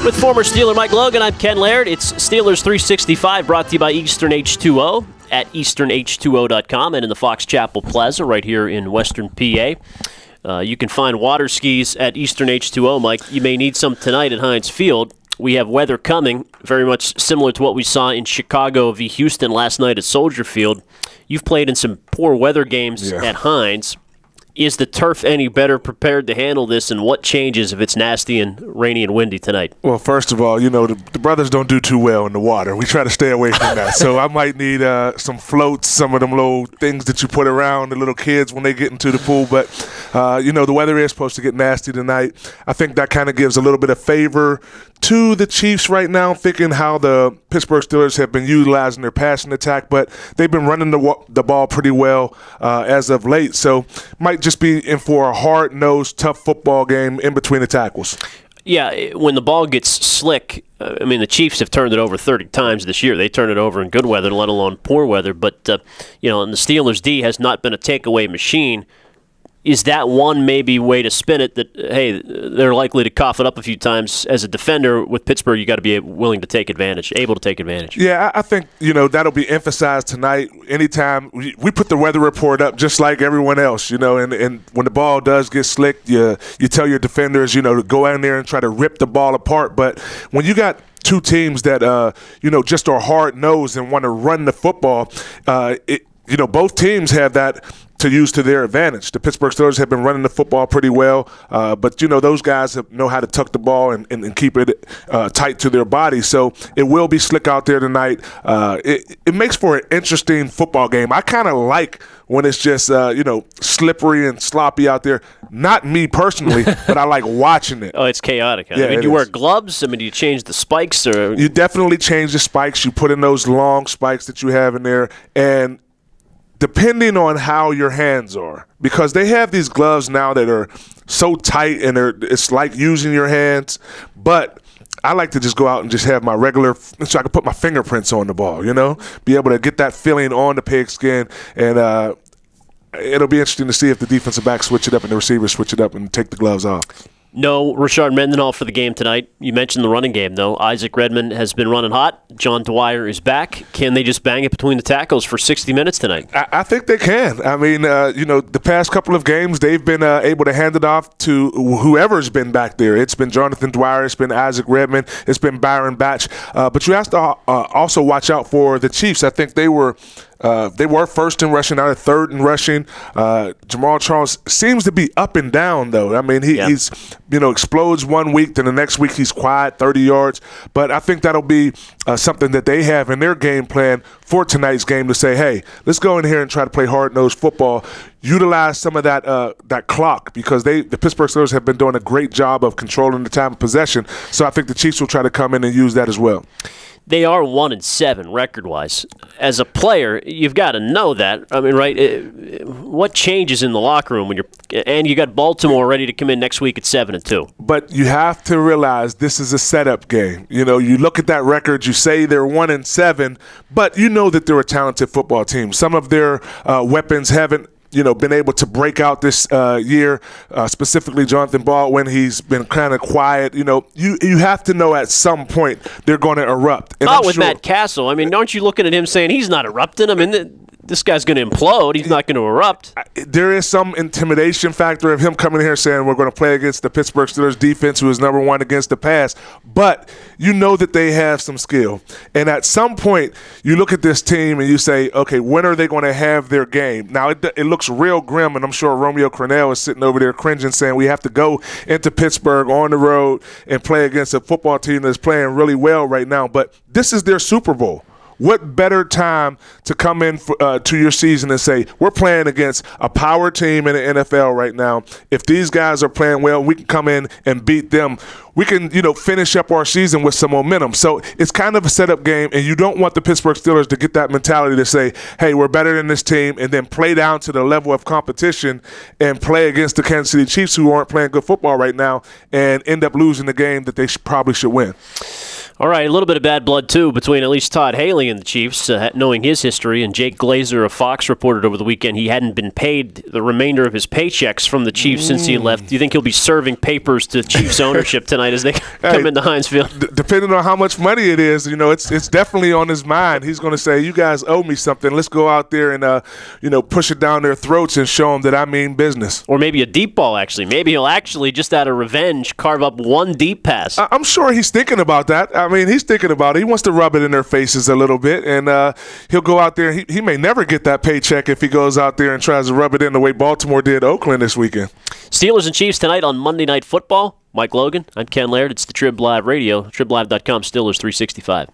With former Steeler Mike Logan, I'm Ken Laird. It's Steelers 365 brought to you by Eastern H2O at easternh2o.com and in the Fox Chapel Plaza right here in Western PA. You can find water skis at Eastern H2O, Mike. You may need some tonight at Heinz Field. We have weather coming, very much similar to what we saw in Chicago v. Houston last night at Soldier Field. You've played in some poor weather games at Heinz. Is the turf any better prepared to handle this, and what changes if it's nasty and rainy and windy tonight? Well, first of all, the brothers don't do too well in the water. We try to stay away from that. So I might need some floats, some of them little things that you put around the little kids when they get into the pool. But, the weather is supposed to get nasty tonight. I think that kind of gives a little bit of favor to the Chiefs right now, thinking how the Pittsburgh Steelers have been utilizing their passing attack, but they've been running the ball pretty well as of late. So might just be in for a hard-nosed, tough football game in between the tackles. Yeah, when the ball gets slick, the Chiefs have turned it over 30 times this year. They turn it over in good weather, let alone poor weather. But, and the Steelers' D has not been a takeaway machine. Is that one maybe way to spin it that, hey, they're likely to cough it up a few times? As a defender with Pittsburgh, you got to be willing to take advantage, able to take advantage. Yeah, I think, that'll be emphasized tonight. Anytime we put the weather report up just like everyone else, and when the ball does get slick, you tell your defenders, to go in there and try to rip the ball apart. But when you got two teams that, just are hard-nosed and want to run the football, both teams have that to use to their advantage. The Pittsburgh Steelers have been running the football pretty well, but those guys know how to tuck the ball and keep it tight to their body. So it will be slick out there tonight. It makes for an interesting football game. I kind of like when it's just slippery and sloppy out there. Not me personally, but I like watching it. Oh, it's chaotic. Huh? Yeah, do you wear gloves? Do you change the spikes? Or you definitely change the spikes. You put in those long spikes that you have in there, and depending on how your hands are, because they have these gloves now that are so tight and it's like using your hands, but I like to just go out and just have my regular, so I can put my fingerprints on the ball, be able to get that feeling on the pigskin, and it'll be interesting to see if the defensive backs switch it up and the receivers switch it up and take the gloves off. No Rashard Mendenhall for the game tonight. You mentioned the running game, though. Isaac Redmond has been running hot. John Dwyer is back. Can they just bang it between the tackles for 60 minutes tonight? I think they can. The past couple of games, they've been able to hand it off to whoever's been back there. It's been Jonathan Dwyer. It's been Isaac Redmond. It's been Byron Batch. But you have to also watch out for the Chiefs. I think they were first in rushing, now third in rushing. Jamal Charles seems to be up and down, though. He's explodes one week, then the next week he's quiet, 30 yards. But I think that'll be something that they have in their game plan for tonight's game to say, hey, let's go in here and try to play hard-nosed football. Utilize some of that clock, because the Pittsburgh Steelers have been doing a great job of controlling the time of possession. So I think the Chiefs will try to come in and use that as well. They are 1-7 record-wise. As a player, you've got to know that. Right? What changes in the locker room when you got Baltimore ready to come in next week at 7-2? But you have to realize this is a setup game. You look at that record, you say they're 1-7, but you know that they're a talented football team. Some of their weapons haven't been able to break out this year, specifically Jonathan Baldwin. He's been kind of quiet. You have to know at some point they're going to erupt. And not with Matt Castle. Aren't you looking at him saying he's not erupting? This guy's going to implode. He's not going to erupt. There is some intimidation factor of him coming here saying we're going to play against the Pittsburgh Steelers defense, who is number one against the pass. But you know that they have some skill. And at some point, you look at this team and you say, okay, when are they going to have their game? Now, it looks real grim, and I'm sure Romeo Crennel is sitting over there cringing, saying we have to go into Pittsburgh on the road and play against a football team that's playing really well right now. But this is their Super Bowl. What better time to come in to your season and say, we're playing against a power team in the NFL right now. If these guys are playing well, we can come in and beat them. We can, finish up our season with some momentum. So it's kind of a setup game, and you don't want the Pittsburgh Steelers to get that mentality to say, hey, we're better than this team, and then play down to the level of competition and play against the Kansas City Chiefs, who aren't playing good football right now, and end up losing the game that they probably should win. All right, a little bit of bad blood, too, between at least Todd Haley and the Chiefs, knowing his history. And Jake Glazer of Fox reported over the weekend he hadn't been paid the remainder of his paychecks from the Chiefs since he left. Do you think he'll be serving papers to Chiefs ownership tonight as they come into Heinz Field? Depending on how much money it is, it's definitely on his mind. He's going to say, you guys owe me something. Let's go out there and, push it down their throats and show them that I mean business. Or maybe a deep ball, actually. Maybe he'll actually, just out of revenge, carve up one deep pass. I'm sure he's thinking about that. I mean, he's thinking about it. He wants to rub it in their faces a little bit, and he'll go out there. He may never get that paycheck if he goes out there and tries to rub it in the way Baltimore did Oakland this weekend. Steelers and Chiefs tonight on Monday Night Football. Mike Logan, I'm Ken Laird. It's the Trib Live Radio, triblive.com, Steelers 365.